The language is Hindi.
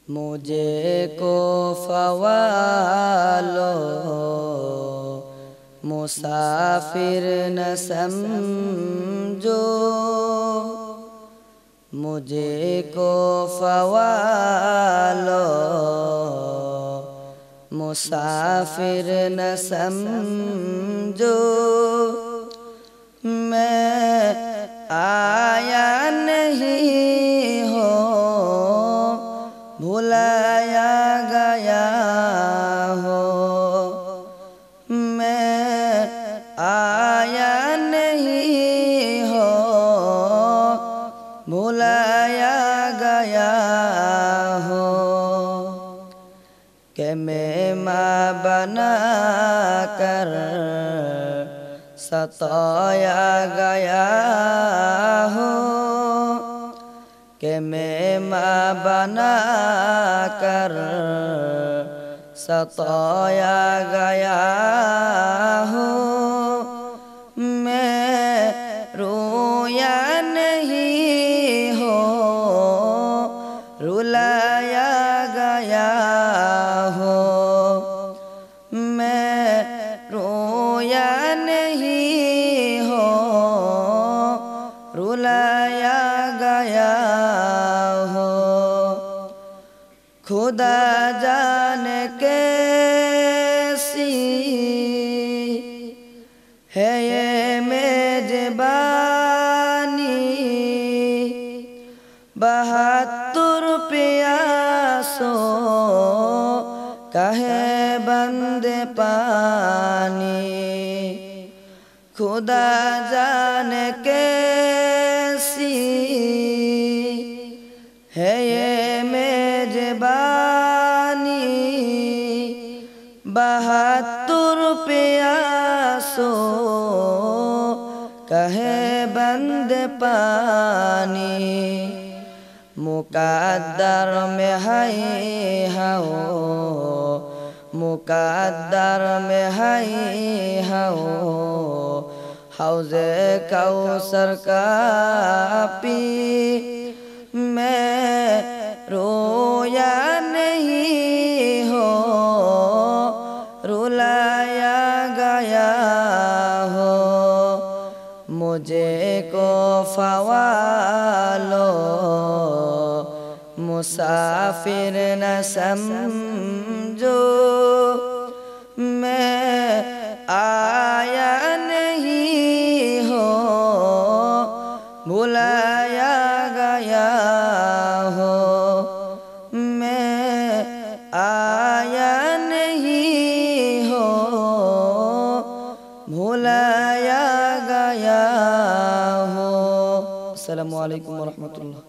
मुझे को फ़वालो मुसाफिर न समझो, मुझे को फ़वालो मुसाफिर न समझो। मैं आया नहीं हो भुलाया गया हो, मैं आया नहीं हो भुलाया गया हो। कि मैं माँ बना कर सताया गया हो, कि मैं माँ बना कर सताया गया हो। मैं रोया नहीं हो रुलाया गया हो, मैं रोया नहीं हो रुलाया गया हो। खुदा जाने कैसी है ये मेजबानी, 72 प्यासों का है बंदे पानी। खुदा जाने कैसी है ये मेजबानी, 72 प्यासों का है बंदे पानी। मुक़द्दर में है हो, मुक़द्दर में है हो हौज़े कौसर का पी। मैं रोया नहीं हो रुलाया गया हो, मुझे को फ़वालो मुसाफिर न समझो। मैं आया नहीं हो भुलाया गया हो, मैं आया नहीं हो भुलाया गया हो। अस्सलामु अलैकुम व रहमतुल्लाह।